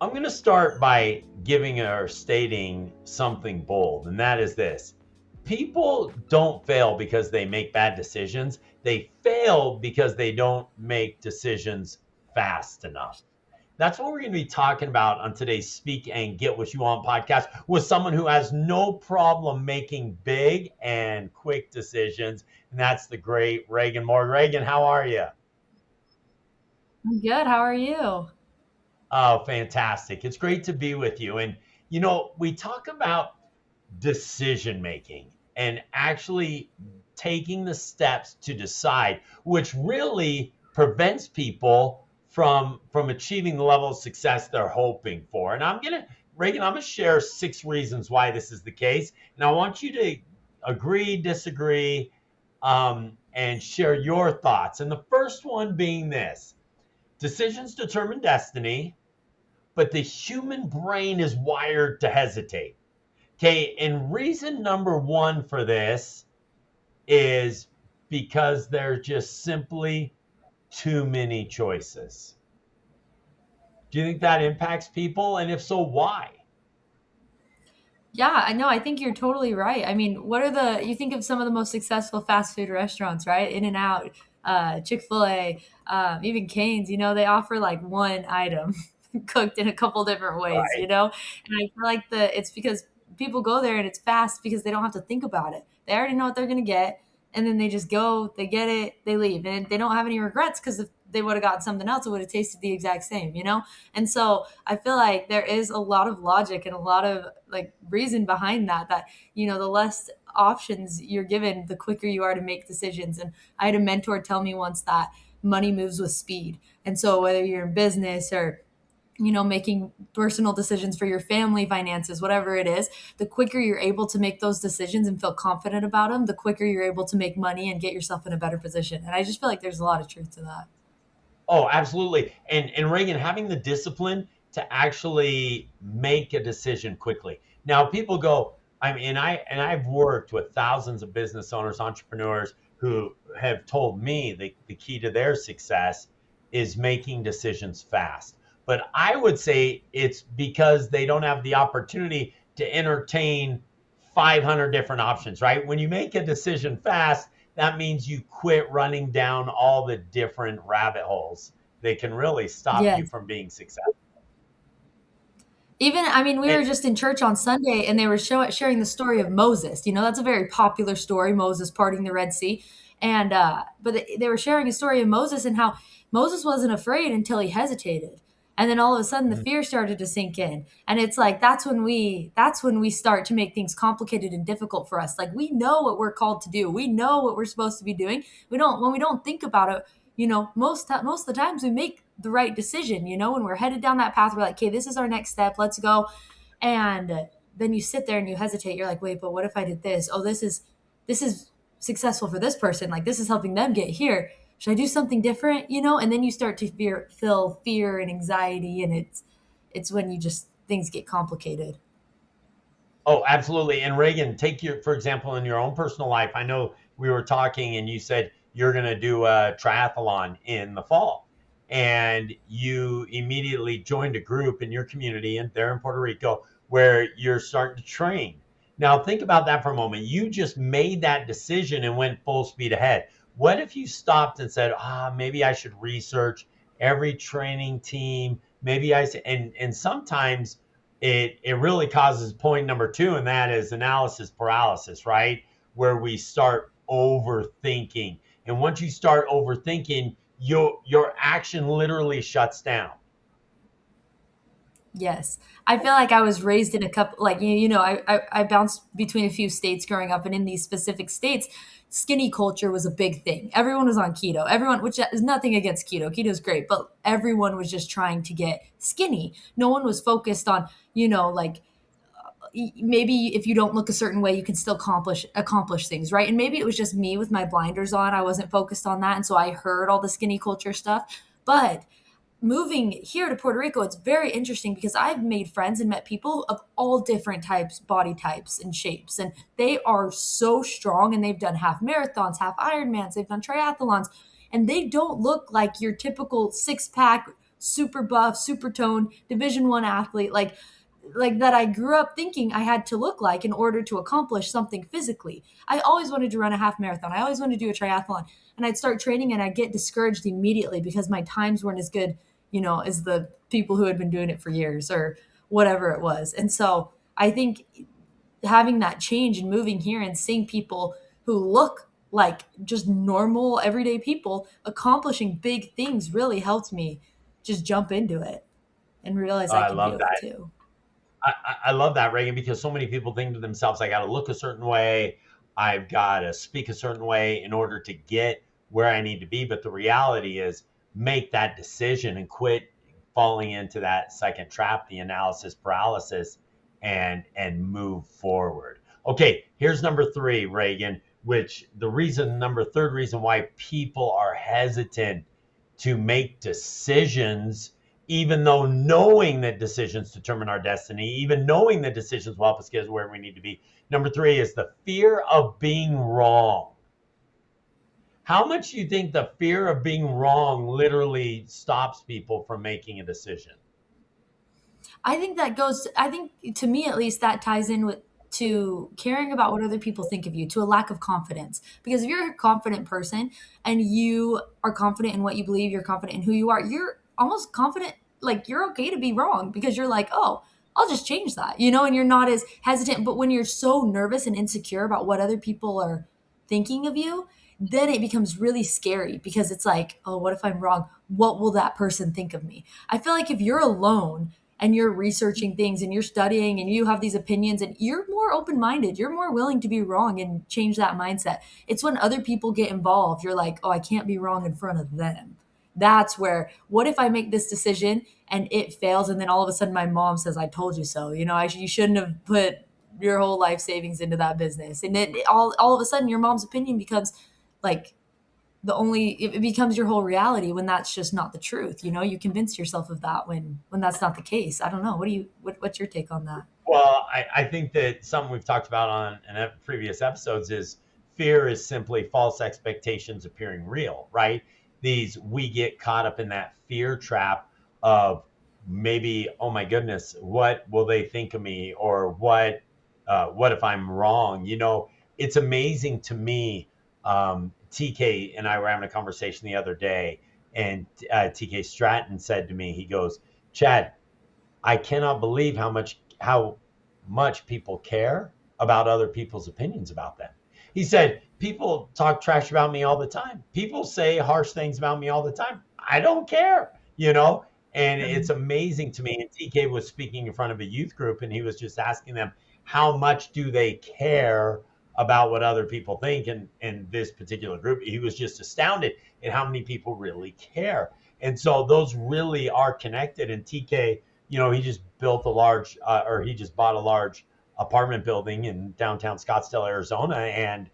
I'm going to start by giving or stating something bold, and that is this: people don't fail because they make bad decisions, they fail because they don't make decisions fast enough. That's what we're going to be talking about on today's Speak and Get What You Want podcast with someone who has no problem making big and quick decisions. And that's the great Reagan Moore. Reagan, how are you? I'm good. How are you? Oh, fantastic. It's great to be with you. And, we talk about decision making and actually taking the steps to decide, which really prevents people from achieving the level of success they're hoping for. And I'm gonna share 6 reasons why this is the case, and I want you to agree, disagree, and share your thoughts. And the first one being this: decisions determine destiny, but the human brain is wired to hesitate. Okay, and reason number one for this is because there's just simply too many choices. Do you think that impacts people? And if so, why? Yeah, I know. I think you're totally right. I mean, you think of some of the most successful fast food restaurants, right? In and Out, Chick-fil-A, even Cane's, they offer like one item cooked in a couple different ways, Right. And I feel like it's because people go there and it's fast because they don't have to think about it. They already know what they're going to get. And then they just go, they get it, they leave. And they don't have any regrets because if they would have got something else, it would have tasted the exact same. And so I feel like there is a lot of logic and a lot of like reason behind that, the less options you're given, the quicker you are to make decisions. And I had a mentor tell me once that money moves with speed. And so whether you're in business or making personal decisions for your family finances, whatever it is, the quicker you're able to make those decisions and feel confident about them, the quicker you're able to make money and get yourself in a better position. And I just feel like there's a lot of truth to that. Oh, absolutely. And Reagan, having the discipline to actually make a decision quickly. Now, people go, I've worked with thousands of business owners, entrepreneurs who have told me the key to their success is making decisions fast. But I would say it's because they don't have the opportunity to entertain 500 different options, right? When you make a decision fast, that means you quit running down all the different rabbit holes that can really stop you Yes. from being successful. Even, I mean, we And were just in church on Sunday and they were sharing the story of Moses. That's a very popular story, Moses parting the Red Sea. And, but they were sharing a story of Moses and how Moses wasn't afraid until he hesitated. And then all of a sudden the fear started to sink in. And it's like, that's when we start to make things complicated and difficult for us. Like we know what we're called to do. We know what we're supposed to be doing. When we don't think about it, most of the times we make the right decision. When we're headed down that path, we're like, okay, this is our next step. Let's go. And then you sit there and you hesitate. You're like, wait, but what if I did this? Oh, this is successful for this person. Like this is helping them get here. Should I do something different? And then you start to feel fear and anxiety, and it's when you just things get complicated. oh, absolutely. And Reagan, take your, for example, in your own personal life, I know we were talking and you said you're going to do a triathlon in the fall. And you immediately joined a group in your community and there in Puerto Rico where you're starting to train. Now, think about that for a moment. You just made that decision and went full speed ahead. What if you stopped and said, maybe I should research every training team? And sometimes it really causes point number two, and that is analysis paralysis, right? Where we start overthinking. And once you start overthinking, your action literally shuts down. Yes. I feel like I was raised in a couple, like, I bounced between a few states growing up, and in these specific states, skinny culture was a big thing. Everyone was on keto. Everyone, which is nothing against keto. Keto is great, but everyone was just trying to get skinny. No one was focused on, like maybe if you don't look a certain way, you can still accomplish things, right? And maybe it was just me with my blinders on. I wasn't focused on that, and so I heard all the skinny culture stuff. But moving here to Puerto Rico, it's very interesting because I've made friends and met people of all different types, body types, and shapes. And they are so strong and they've done half marathons, half Ironmans, they've done triathlons, and they don't look like your typical six pack, super buff, super toned, Division 1 athlete, like that I grew up thinking I had to look like in order to accomplish something physically. I always wanted to run a half marathon. I always wanted to do a triathlon. And I'd start training and I'd get discouraged immediately because my times weren't as good, as the people who had been doing it for years or whatever it was. And so I think having that change and moving here and seeing people who look like just normal everyday people accomplishing big things really helped me just jump into it and realize I I could love do it that. too. I love that, Reagan, because so many people think to themselves, I got to look a certain way. I've got to speak a certain way in order to get where I need to be. But the reality is, make that decision and quit falling into that second trap, the analysis paralysis, and move forward. Okay, here's number three, Reagan, which third reason why people are hesitant to make decisions, even though knowing that decisions determine our destiny, even knowing that decisions will help us get us where we need to be. Number three is the fear of being wrong. How much do you think the fear of being wrong literally stops people from making a decision? I think to me at least that ties in with to caring about what other people think of you, to a lack of confidence. Because if you're a confident person and you are confident in what you believe, you're confident in who you are, you're almost confident, like you're okay to be wrong because you're like, oh, I'll just change that, and you're not as hesitant. But when you're so nervous and insecure about what other people are thinking of you, then it becomes really scary because it's like, oh, what if I'm wrong? What will that person think of me? I feel like if you're alone and you're researching things and you're studying and you have these opinions and you're more open-minded, you're more willing to be wrong and change that mindset. It's when other people get involved, you're like, oh, I can't be wrong in front of them. That's where, what if I make this decision and it fails and then all of a sudden my mom says, I told you so. You shouldn't have put your whole life savings into that business. And then all of a sudden your mom's opinion becomes like it becomes your whole reality when that's just not the truth. You convince yourself of that when that's not the case. I don't know. What's your take on that? Well, I think that something we've talked about on in previous episodes is fear is simply false expectations appearing real, right? We get caught up in that fear trap of maybe, oh my goodness, what will they think of me, or what if I'm wrong? It's amazing to me. TK and I were having a conversation the other day, and TK Stratton said to me, he goes, Chad, I cannot believe how much people care about other people's opinions about them. He said, people talk trash about me all the time. People say harsh things about me all the time. I don't care. And it's amazing to me. And TK was speaking in front of a youth group, and he was just asking them, how much do they care about what other people think? And in this particular group, he was just astounded at how many people really care. And so those really are connected. And TK, he just he just bought a large apartment building in downtown Scottsdale, Arizona, and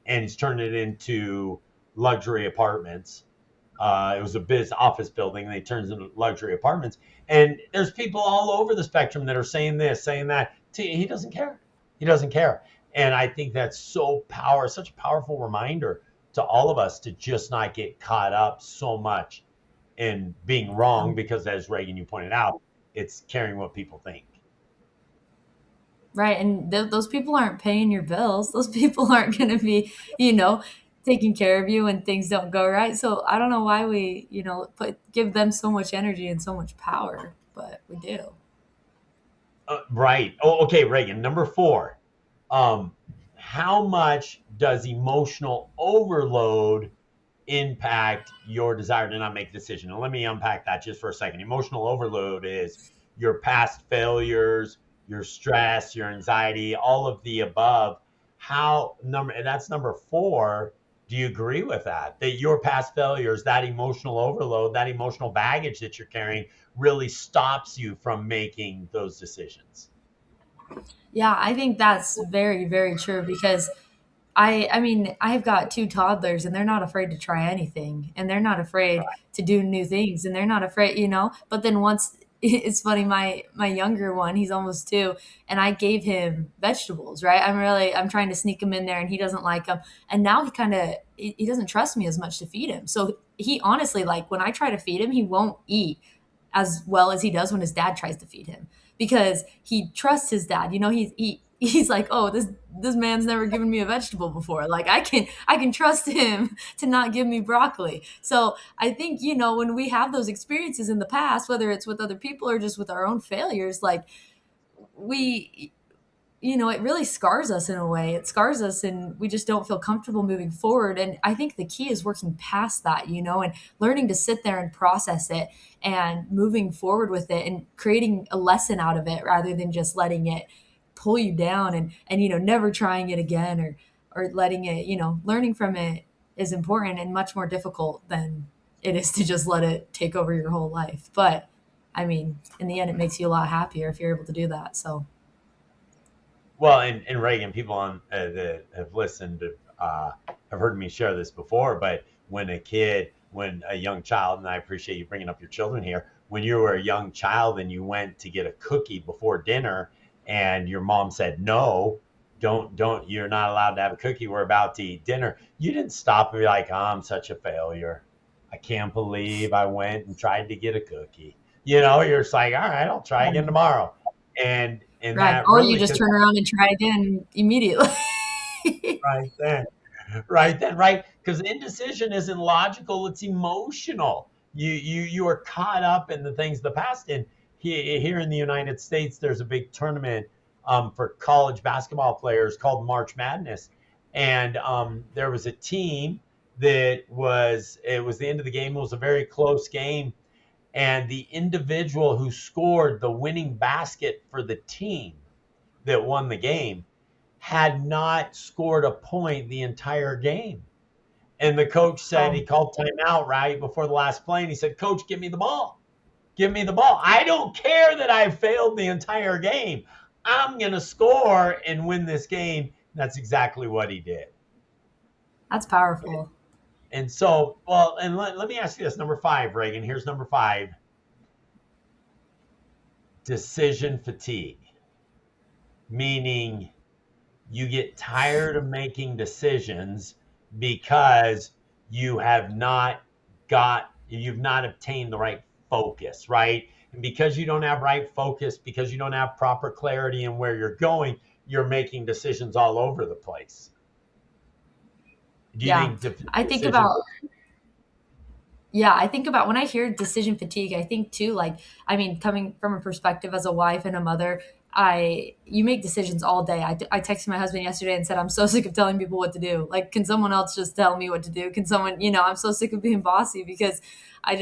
he's turned it into luxury apartments. It was a office building, and they turned it into luxury apartments. And there's people all over the spectrum that are saying this, saying that. He doesn't care. He doesn't care. And I think that's such a powerful reminder to all of us to just not get caught up so much in being wrong, because as Reagan, you pointed out, it's caring what people think. Right. And those people aren't paying your bills. Those people aren't going to be, you know, taking care of you when things don't go right. So I don't know why we, give them so much energy and so much power, but we do. Right. Oh, okay, Reagan. Number four. Um, how much does emotional overload impact your desire to not make a decision? And let me unpack that just for a second. Emotional overload is your past failures, your stress, your anxiety, all of the above. That's number four. Do you agree with that? That your past failures, that emotional overload, that emotional baggage that you're carrying really stops you from making those decisions? Yeah, I think that's very, very true because I mean, I've got 2 toddlers and they're not afraid to try anything, and they're not afraid to do new things, and they're not afraid. But then once it's funny, my younger one, he's almost 2, and I gave him vegetables, right? I'm trying to sneak him in there and he doesn't like them. And now he kinda he doesn't trust me as much to feed him. So he honestly, like, when I try to feed him, he won't eat as well as he does when his dad tries to feed him, because he trusts his dad. You know, he's like, oh, this man's never given me a vegetable before. Like, I can trust him to not give me broccoli. So I think, when we have those experiences in the past, whether it's with other people or just with our own failures, like, we it really scars us in a way. It scars us, and we just don't feel comfortable moving forward. And I think the key is working past that, and learning to sit there and process it and moving forward with it and creating a lesson out of it rather than just letting it pull you down and never trying it again, or letting it, learning from it is important and much more difficult than it is to just let it take over your whole life. But I mean, in the end, it makes you a lot happier if you're able to do that. So Well, and Reagan, people on that have listened have heard me share this before. But when a young child, and I appreciate you bringing up your children here, when you were a young child and you went to get a cookie before dinner, and your mom said no, don't, you're not allowed to have a cookie. We're about to eat dinner. You didn't stop and be like, oh, I'm such a failure. I can't believe I went and tried to get a cookie. You're just like, all right, I'll try again tomorrow. And right. that Or you really, just because turn around and try again immediately. right then. Right then, right? Because indecision isn't logical; it's emotional. You are caught up in the things of the past. And here in the United States, there's a big tournament for college basketball players called March Madness, and there was a team it was the end of the game. It was a very close game, and the individual who scored the winning basket for the team that won the game had not scored a point the entire game. And the coach said, he Oh, called timeout right before the last play. And he said, Coach, give me the ball. Give me the ball. I don't care that I failed the entire game. I'm going to score and win this game. That's exactly what he did. that's powerful. And so, well, and let me ask you this, number 5, Reagan. Here's number 5: decision fatigue, meaning you get tired of making decisions because you have not you've not obtained the right focus, right? And because you don't have right focus, because you don't have proper clarity in where you're going, you're making decisions all over the place. Do you Yeah. think I think decision about Yeah, I think about when I hear decision fatigue, I think too, like, I mean, coming from a perspective as a wife and a mother, you make decisions all day. I texted my husband yesterday and said, I'm so sick of telling people what to do. Like, can someone else just tell me what to do? Can someone, I'm so sick of being bossy because I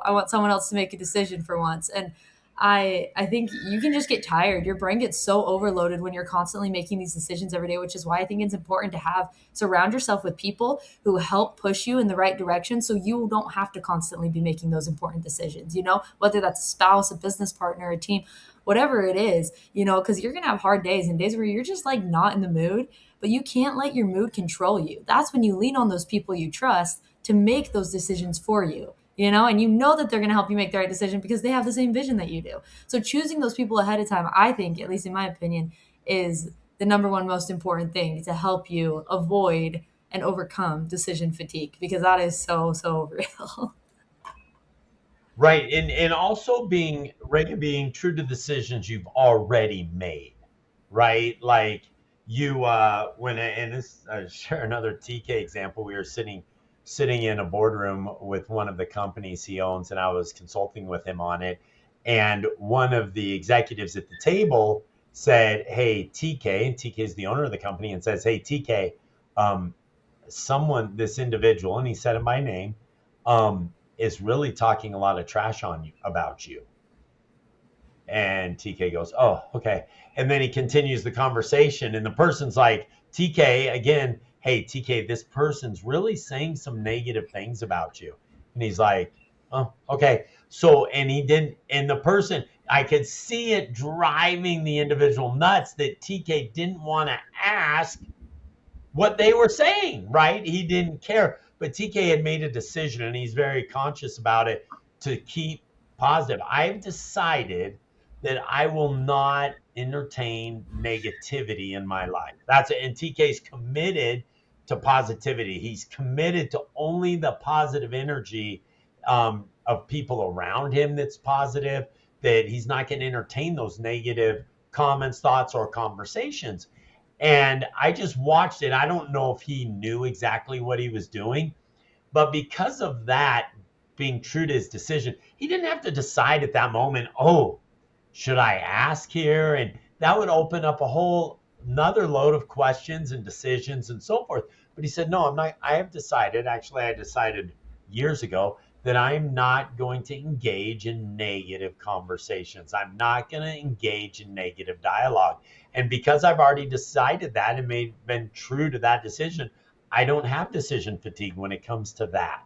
want someone else to make a decision for once. And I think you can just get tired. Your brain gets so overloaded when you're constantly making these decisions every day, which is why I think it's important to surround yourself with people who help push you in the right direction so you don't have to constantly be making those important decisions, whether that's a spouse, a business partner, a team, whatever it is, because you're going to have hard days and days where you're just like not in the mood, but you can't let your mood control you. That's when you lean on those people you trust to make those decisions for you. And that they're going to help you make the right decision because they have the same vision that you do. So choosing those people ahead of time, I think, at least in my opinion, is the number one most important thing to help you avoid and overcome decision fatigue, because that is so, so real. right? And also being true to decisions you've already made, right? Like when and this share another TK example. We were sitting in a boardroom with one of the companies he owns, and I was consulting with him on it. And one of the executives at the table said, "Hey, TK," and TK is the owner of the company, and says, "Hey, TK, um, this individual," and he said it by name, is really talking a lot of trash on you about you. And TK goes, "Oh, okay." And then he continues the conversation, and the person's like, "TK, again, hey, TK, this person's really saying some negative things about you." And he's like, "Oh, okay." So, and he didn't, and the person, I could see it driving the individual nuts that TK didn't want to ask what they were saying, right? He didn't care. But TK had made a decision, and he's very conscious about it, to keep positive. I've decided that I will not entertain negativity in my life. And TK's committed to positivity. He's committed to only the positive energy of people around him that's positive, that he's not going to entertain those negative comments, thoughts, or conversations. And I just watched it. I don't know if he knew exactly what he was doing, but because of that, being true to his decision, he didn't have to decide at that moment, oh, should I ask here? And that would open up a whole another load of questions and decisions and so forth. But he said, no, I'm not. I have decided, actually, I decided years ago that I'm not going to engage in negative conversations. I'm not going to engage in negative dialogue. And because I've already decided that and been true to that decision, I don't have decision fatigue when it comes to that.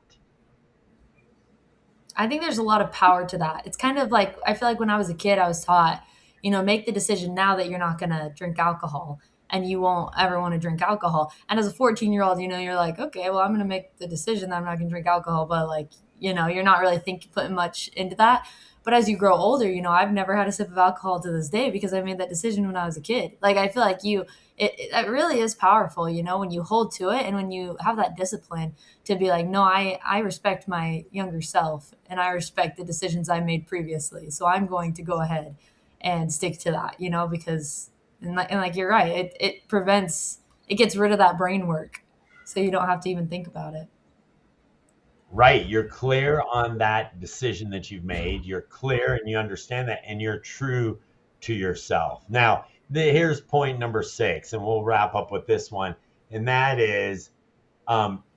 I think there's a lot of power to that. It's kind of like, I feel like when I was a kid, I was taught, make the decision now that you're not going to drink alcohol and you won't ever want to drink alcohol. And as a 14-year-old, you're like, okay, well, I'm going to make the decision that I'm not going to drink alcohol. But like, you're not really putting much into that. But as you grow older, I've never had a sip of alcohol to this day because I made that decision when I was a kid. Like, I feel like it really is powerful, when you hold to it and when you have that discipline to be like, no, I respect my younger self and I respect the decisions I made previously. So I'm going to go ahead and stick to that, because, and like you're right, it prevents, it gets rid of that brain work. So you don't have to even think about it. Right. You're clear on that decision that you've made. You're clear and you understand that, and you're true to yourself. Now, here's point number 6, and we'll wrap up with this one. And that is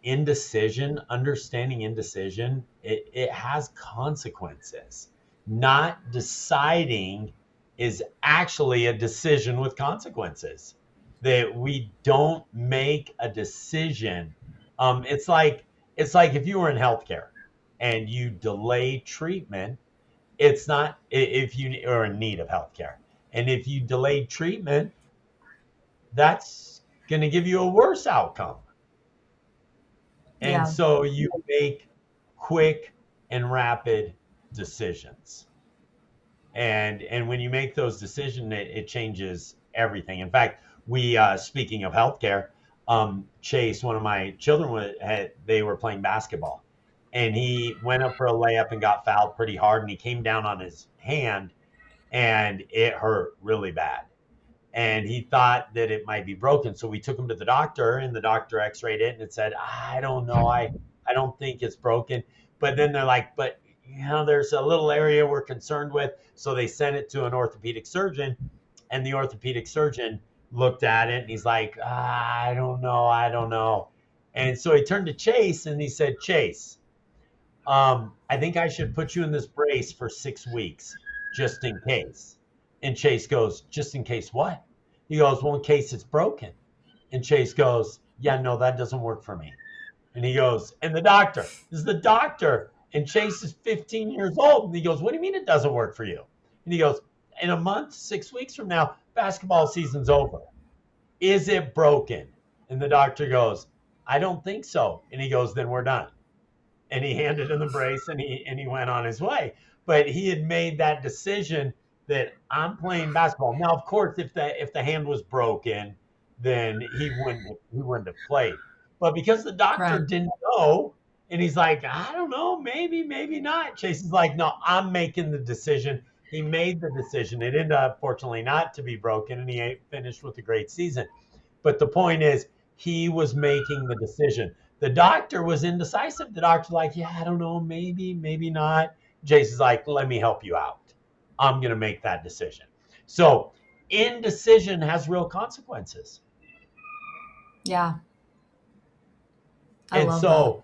indecision. Understanding indecision, it has consequences. Not deciding is actually a decision with consequences. That we don't make a decision. It's like if you were in healthcare and you delay treatment, it's not if you are in need of healthcare. And if you delay treatment, that's going to give you a worse outcome. And Yeah. so you make quick and rapid decisions. And when you make those decisions, it changes everything. In fact, we speaking of healthcare, Chase, one of my children, they were playing basketball, and he went up for a layup and got fouled pretty hard, and he came down on his hand, and it hurt really bad, and he thought that it might be broken. So we took him to the doctor, and the doctor x-rayed it, and it said, I don't know, I don't think it's broken. But then they're like, but there's a little area we're concerned with. So they sent it to an orthopedic surgeon, and the orthopedic surgeon looked at it, and he's like, I don't know. And so he turned to Chase, and he said, Chase, I think I should put you in this brace for 6 weeks, just in case. And Chase goes, just in case what? He goes, well, in case it's broken. And Chase goes, yeah, no, that doesn't work for me. And he goes, and the doctor, this is the doctor. And Chase is 15 years old. And he goes, what do you mean it doesn't work for you? And he goes, in a month, 6 weeks from now, basketball season's over. Is it broken? And the doctor goes, I don't think so. And he goes, then we're done. And he handed him the brace, and he went on his way. But he had made that decision that I'm playing basketball. Now, of course, if the hand was broken, then he wouldn't have played. But because the doctor Right. didn't know, and he's like, I don't know, maybe not. Chase is like, no, I'm making the decision. He made the decision. It ended up, fortunately, not to be broken, and he finished with a great season. But the point is, he was making the decision. The doctor was indecisive. The doctor's like, yeah, I don't know, maybe not. Jason's like, let me help you out. I'm going to make that decision. So indecision has real consequences. Yeah. I And love that. so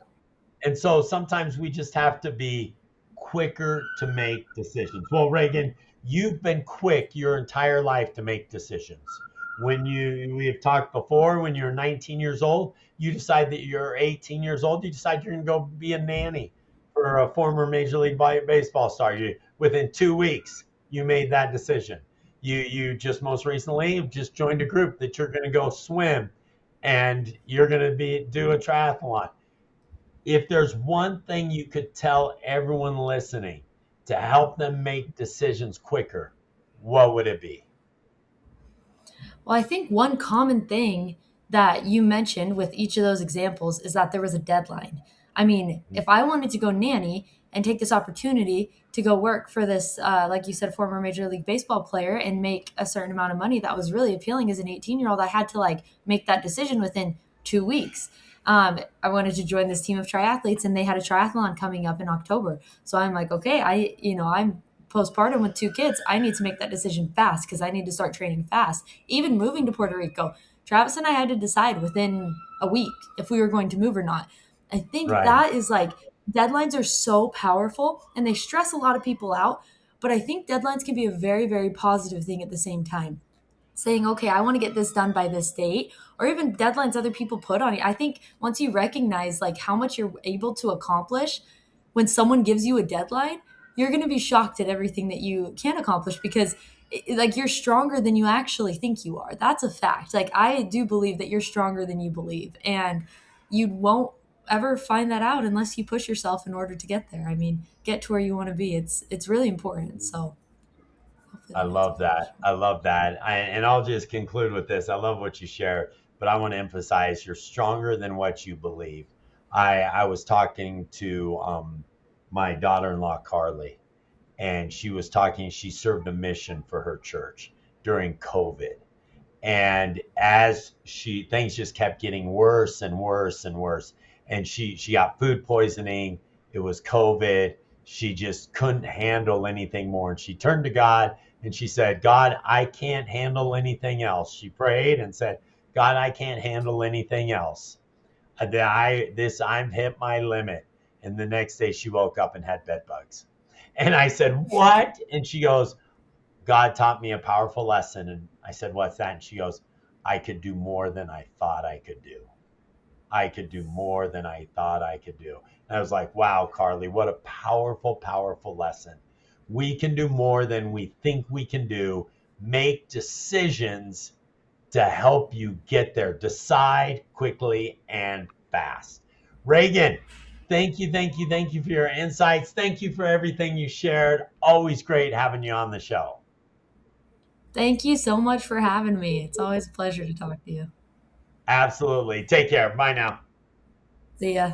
And so sometimes we just have to be quicker to make decisions. Well, Reagan, you've been quick your entire life to make decisions. We have talked before, when you're 19 years old, you decide that you're 18 years old, you decide you're going to go be a nanny for a former Major League Baseball star. Within 2 weeks, you made that decision. You just most recently have just joined a group that you're going to go swim and you're going to do a triathlon. If there's one thing you could tell everyone listening to help them make decisions quicker, what would it be? Well, I think one common thing that you mentioned with each of those examples is that there was a deadline. I mean, if I wanted to go nanny and take this opportunity to go work for this, like you said, former Major League Baseball player and make a certain amount of money that was really appealing as an 18-year-old, I had to like make that decision within 2 weeks. I wanted to join this team of triathletes, and they had a triathlon coming up in October. So I'm like, okay, I'm postpartum with 2 kids. I need to make that decision fast because I need to start training fast. Even moving to Puerto Rico, Travis and I had to decide within a week if we were going to move or not. I think Right. that is like deadlines are so powerful and they stress a lot of people out. But I think deadlines can be a very, very positive thing at the same time, saying, okay, I want to get this done by this date, or even deadlines other people put on you. I think once you recognize like how much you're able to accomplish when someone gives you a deadline, you're going to be shocked at everything that you can accomplish because like you're stronger than you actually think you are. That's a fact. Like I do believe that you're stronger than you believe, and you won't ever find that out unless you push yourself in order to get there. I mean, get to where you want to be. It's really important. So hopefully I that answers love your that. question. I love that. And I'll just conclude with this. I love what you shared, but I want to emphasize you're stronger than what you believe. I was talking to my daughter in law, Carly, and she was talking, she served a mission for her church during COVID. And as she things just kept getting worse and worse and worse, and she got food poisoning. It was COVID. She just couldn't handle anything more, and she turned to God and she said, God, I can't handle anything else. She prayed and said, God, I can't handle anything else. I've hit my limit. And the next day she woke up and had bed bugs. And I said, what? And she goes, God taught me a powerful lesson. And I said, what's that? And she goes, I could do more than I thought I could do. I could do more than I thought I could do. And I was like, wow, Carly, what a powerful, powerful lesson. We can do more than we think we can do. Make decisions to help you get there. Decide quickly and fast. Reagan, thank you, thank you, thank you for your insights. Thank you for everything you shared. Always great having you on the show. Thank you so much for having me. It's always a pleasure to talk to you. Absolutely. Take care. Bye now. See ya.